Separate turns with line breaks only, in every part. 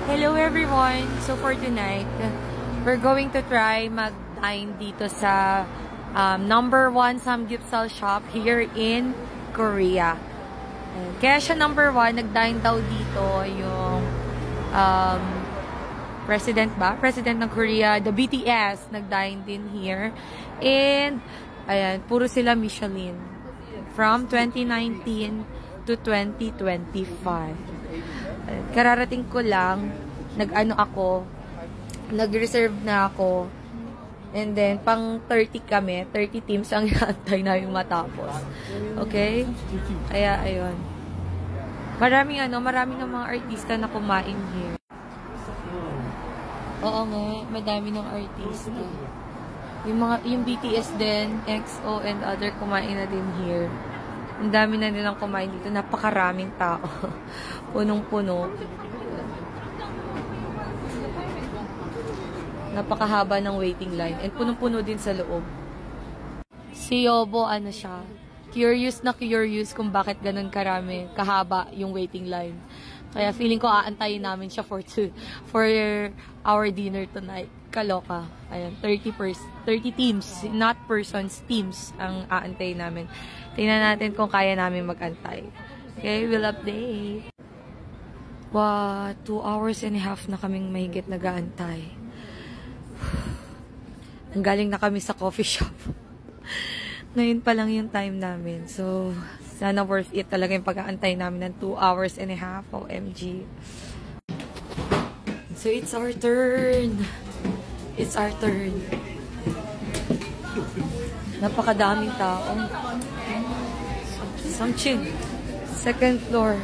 Hello everyone! So for tonight, we're going to try mag-dine dito sa number 1 samgyeopsal shop here in Korea. Kaya siya number 1, nag-dine daw dito yung President ng Korea, the BTS, nag-dine din here. And, ayan, puro sila Michelin. From 2019 to 2025. Kararating ko lang, nag-reserve na ako. And then, pang 30 kami, 30 teams ang inaantay namin matapos. Okay? Kaya, ayun. Maraming ng mga artista na kumain here. Oo nga, madami ng artista. Yung BTS din, EXO and other kumain na din here. Ang dami na nilang kumain dito. Napakaraming tao. Punong-puno. Napakahaba ng waiting line. And punong-puno din sa loob. Si Yobo, ano siya? Curious na curious kung bakit ganun karami, kahaba yung waiting line. Kaya feeling ko aantayin namin siya for our dinner tonight. Kaloka. Ayan, 30 teams. Not persons, teams ang aantayin namin. Tingnan natin kung kaya namin mag-antay. Okay, we'll update. Wow, 2 hours and a half na kaming mahigit nag-aantay. Ang galing na kami sa coffee shop. Ngayon pa lang yung time namin. So, sana worth it talaga yung pag-aantay namin ng 2 hours and a half. OMG. So, it's our turn. It's our turn. Napakadaming tao. Samching. Second floor.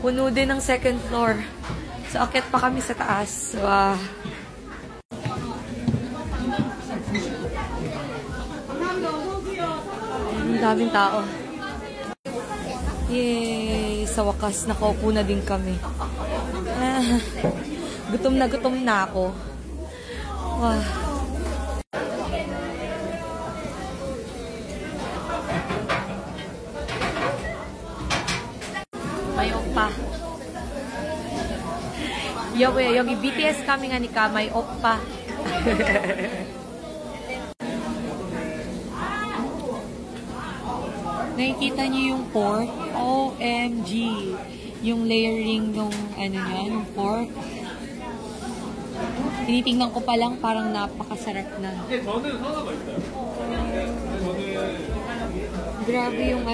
Puno din ng second floor. So, akit pa kami sa taas. Wow. Ang daming tao. Yay! Sa wakas, nakaupo na din kami. Gutom na ako. Wow. May oppa. Yogi BTS kami nga ni ka, may oppa. Nakikita niyo yung pork? OMG! Yung layering nung yung pork. Tinitingnan ko pa lang, parang napakasarap na. Grabe yung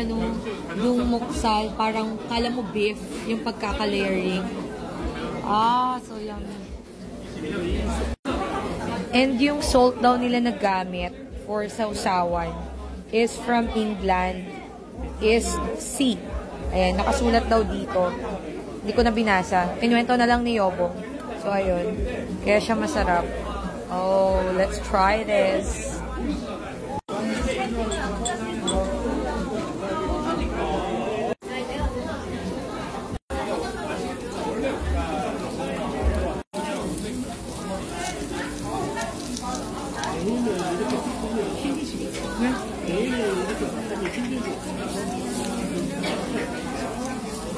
yung muksal, parang kala mo beef, yung pagkaka-layering. So yummy. And yung salt daw nila nagamit for sausawan is from England. Is C. Ayan, nakasulat daw dito. Hindi ko na binasa. Kinuwento na lang ni Yobo. So, ayun. Kaya siya masarap. Oh, let's try this.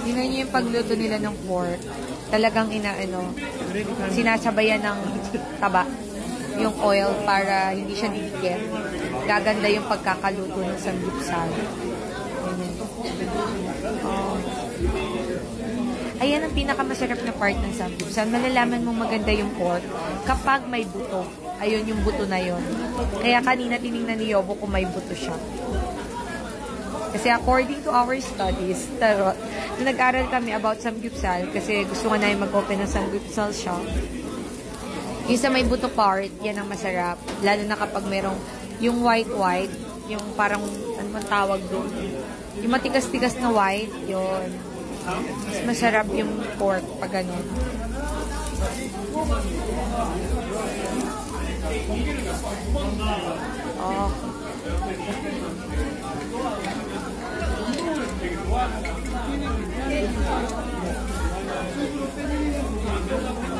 Tingnan niyo yung pagluto nila ng pork. Talagang sinasabayan ng taba yung oil para hindi siya didikit. Gaganda yung pagkakaluto ng samgyeopsal. Ayan ang pinakamasarap na part ng samgyeopsal. Malalaman mo maganda yung pork kapag may buto. Ayun yung buto na yun. Kaya kanina tinignan ni Yobo kung may buto siya. Kasi according to our studies, nag-aral kami about samgyeopsal kasi gusto nga namin mag-open ng samgyeopsal shop. Yung sa may buto part, yan ang masarap. Lalo na kapag merong yung white, yung parang, ano man tawag doon? Yung matigas-tigas na white, yun. Mas masarap yung pork pag ganun. Oh.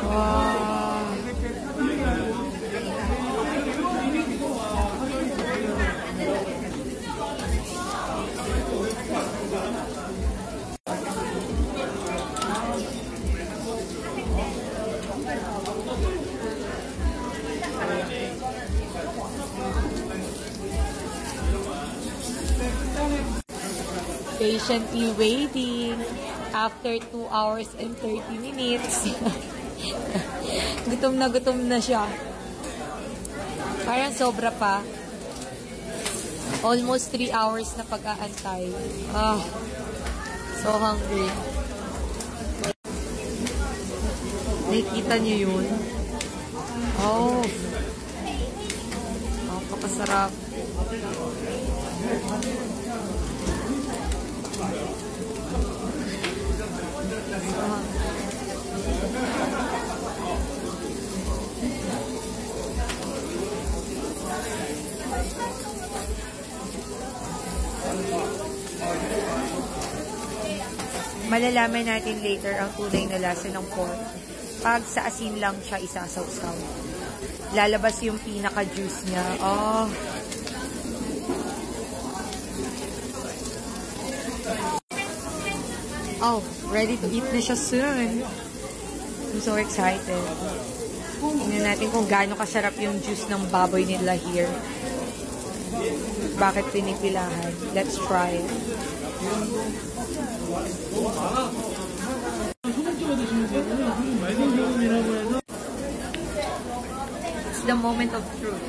Wow. patiently waiting after 2 hours and 30 minutes. Gutom na siya. Parang sobra pa. Almost 3 hours na pag-aantay. Ah, so hungry. Nakikita niyo yun? Oh. Oh, kapasarap. Malalaman natin later ang tunay na lasa ng pork. Pag sa asin lang siya isasawsaw. Lalabas yung pinaka-juice niya. Oh. Oh, ready to eat na siya soon. I'm so excited. Tingnan natin kung gaano kasarap yung juice ng baboy nila here. Bakit pinipilahan? Let's try it. It's the moment of truth.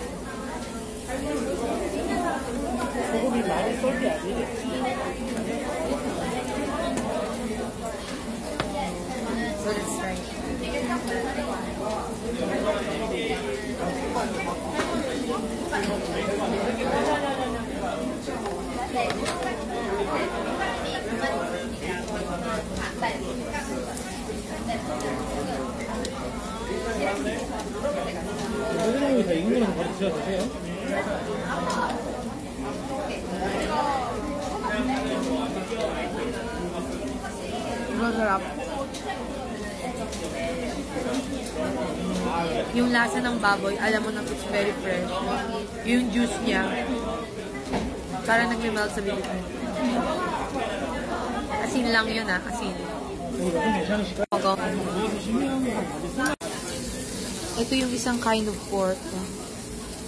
So let's try it. Masarap. Yung lasa ng baboy, alam mo na it's very fresh. Yung juice niya, parang nagme-melt sa bibig mo. Asin lang yun asin. Ito yung isang kind of pork.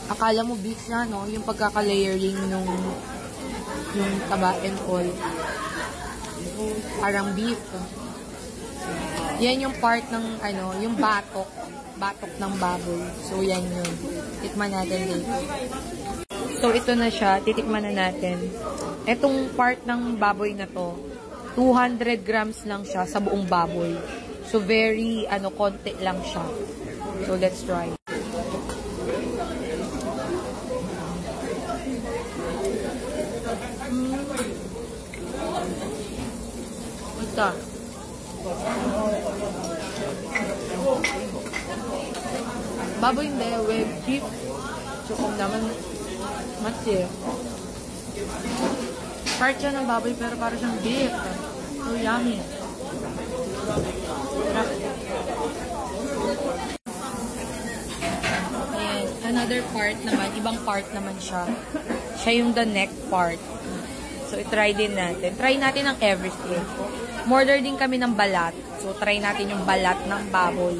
Akala mo beef na, no? Yung pagkaka-layering yung taba and all. Parang beef. Yan yung part ng, yung batok ng baboy. So, yan yun. Tikman natin dito. So, ito na siya. Titikman na natin. Itong part ng baboy na to, 200 grams lang siya sa buong baboy. So, very, konti lang siya. So, let's try. Ito. Baboy hindi, with beef. So, kung naman, matsi. Part siya ng baboy, pero parang siyang beef. So, yummy. Ayan. Another part naman, ibang part naman siya. Siya yung the neck part. So, i-try din natin. Try natin ang everything. Order din kami ng balat. So, try natin yung balat ng baboy.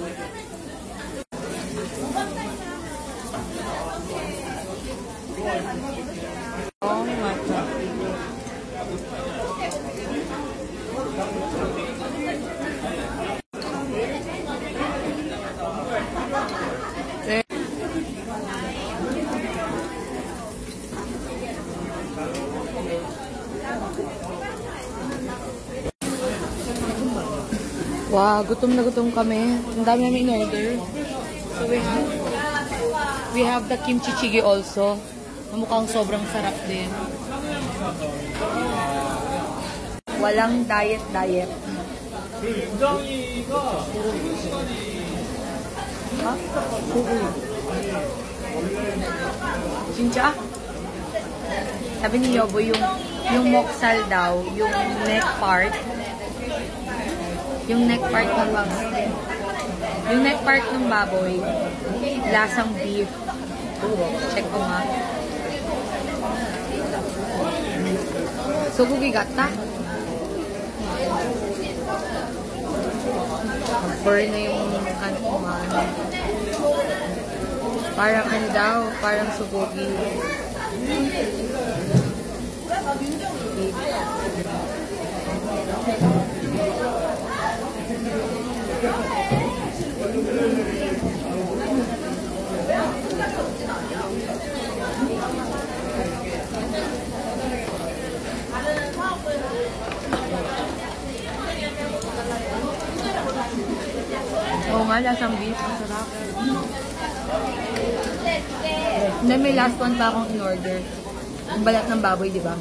Oh my God. Wow, gutom na gutom kami. Ang dami namin in-order. So we have the kimchi jjigae also. Mukhang sobrang sarap din. Walang diet. Ha? Chincha? Sabi ni Yobo, yung moksal daw, yung neck part. Yung neck part ng baboy. Yung neck part ng baboy, lasang beef. Check ko nga. So, gugigata. Burn na yung kumano. Parang daw, parang subugi. Okay. Oo nga, lasang beef. Ang sarap. Then may last one pa akong in-order. Ang balat ng baboy, di ba?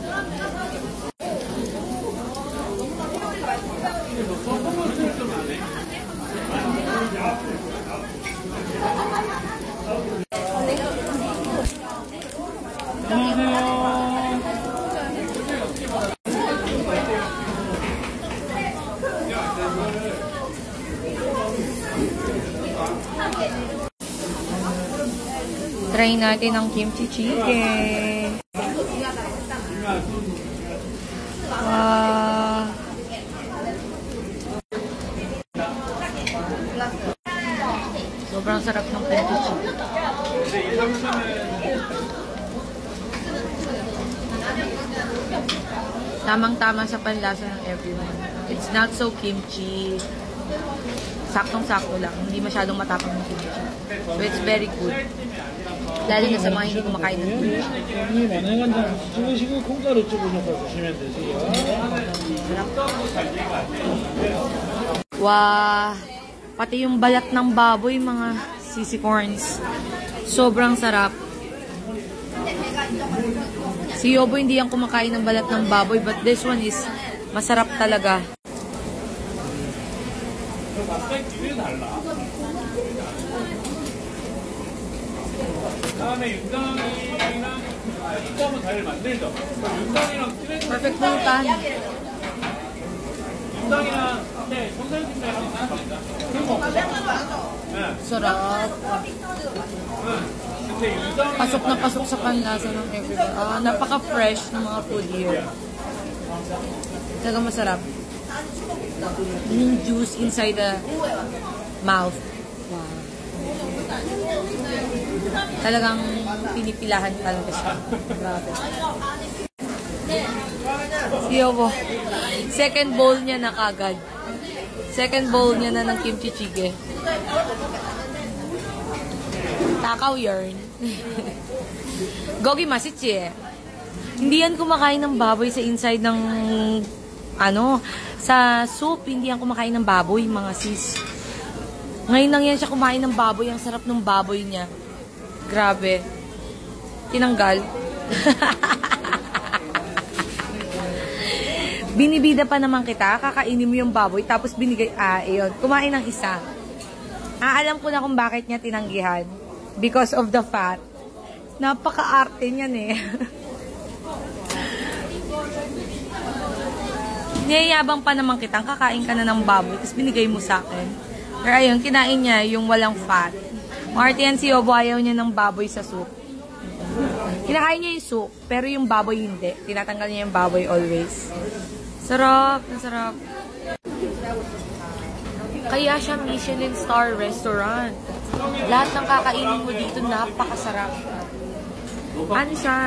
Try natin ang kimchi chicken. Sobrang sarap ng kimchi chicken. Tamang-tama sa panlasa ng everyone. It's not so kimchi. Saktong-sakto lang. Hindi masyadong matapang ng kimchi. So it's very good. Lalo na sa mga hindi kumakain ng kimchi. Wow! Pati yung balat ng baboy, mga sisi corns. Sobrang sarap. Si Yobo hindi yan kumakain ng balat ng baboy, but this one is masarap talaga. Perfect pulutan. Sarap. Pasok na pasok sa panlasa ng everywhere. Napaka-fresh ng mga food here. Talaga masarap. Yung juice inside the mouth. Wow. Talagang pinipilahan talaga siya. Grabe. Si Yobo. Second bowl niya na kagad. Second bowl niya na ng kimchi jjigae. Takaw yarn. Gogi masichi eh. Hindi yan kumakain ng baboy sa inside ng sa soup. Hindi yan kumakain ng baboy, mga sis. Ngayon lang yan siya kumain ng baboy. Ang sarap ng baboy niya. Grabe. Tinanggal. Binibida pa naman kita. Kakainin mo yung baboy. Tapos binigay, ayun. Kumain ng isa. Alam ko na kung bakit niya tinanggihan. Because of the fat. Napaka-arte niyan eh. Niyayabang pa naman kita. Kakain ka na ng baboy. Tapos binigay mo sa akin. Pero ayun, kinain niya yung walang fat. Marte yan si Yobo, ayaw niya ng baboy sa soup. Kinakain niya yung soup, pero yung baboy hindi. Tinatanggal niya yung baboy always. Sarap, masarap. Kaya siya Michelin star restaurant. Lahat ng kakainin mo dito, napakasarap. Ano siya?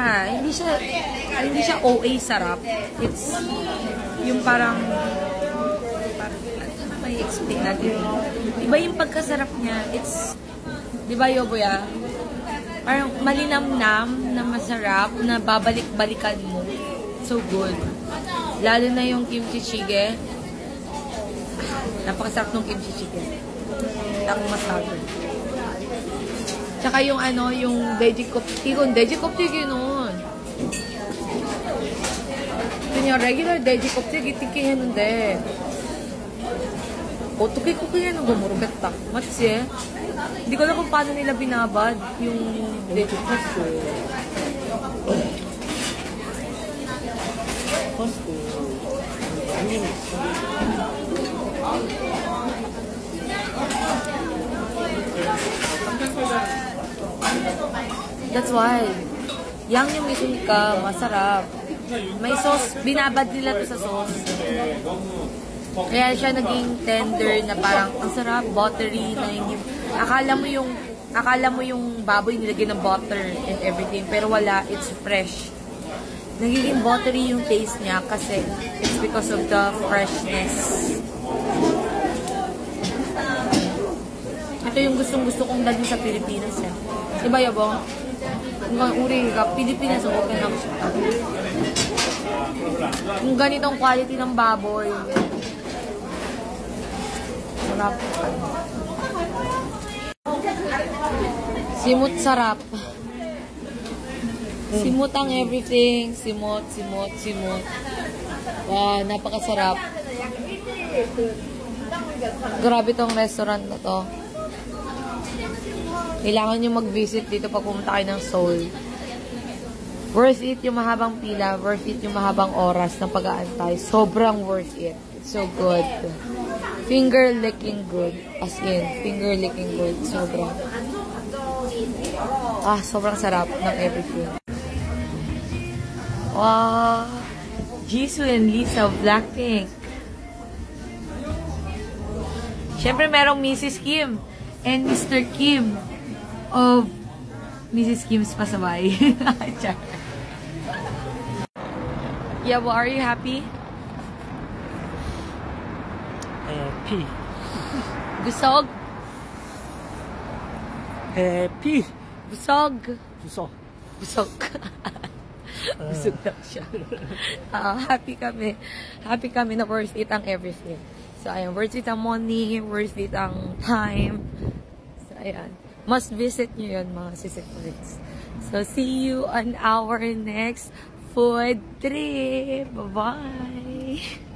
Hindi siya OA sarap. It's yung parang may explain natin. Iba yung pagkasarap niya. It's, di ba Yobo ya? Parang malinamnam na masarap na babalik-balikan mo. So good. Lalo na yung kimchi jjigae. Napakasarap ng kimchi jjigae. Takong masabi. Tsaka yung yung veggie koptigon. Veggie koptigon nun. Yung regular veggie koptigon, itikihin nun de. Otoki ko kaya nung gumurugat ta. Matsi eh. Hindi ko alam kung paano nila binabad yung veggie koptigon. That's why. Yang yung misunika, masarap. May sauce, binabad nila to sa sauce. Kaya siya naging tender na parang ang sarap, buttery na hindi. Akala mo yung baboy nilagyan ng butter and everything, pero wala, it's fresh. Nagiging buttery yung taste niya kasi it's because of the freshness. Ito yung gustong-gusto kong dalhin sa Pilipinas eh. Iba yabong? Hanggang uri ka, Pilipinas open lang siya. Yung ganitong quality ng baboy. Sarap. Simot sarap. Simot ang everything. Simot. Wow, napakasarap. Grabe tong restaurant na to. Kailangan nyo mag-visit dito pag pumunta kayo ng Seoul. Worth it yung mahabang pila. Worth it yung mahabang oras ng pag-aantay. Sobrang worth it. It's so good. Finger licking good. As in, finger licking good. Sobrang. Sobrang sarap ng everything. Wow! Jisoo and Lisa of Blackpink. Siyempre, merong Mrs. Kim and Mr. Kim of Mrs. Kim's Pasaway. Yeah, well, are you happy?
Happy.
Busog?
Happy.
Busog?
Busog.
Busog. Busog na siya. Happy kami. Happy kami na worth it ang everything. So, ayan. Worth it ang money. Worth it ang time. So, ayan. Must visit nyo yun, mga sissiklets. So, see you on our next food trip. Bye-bye!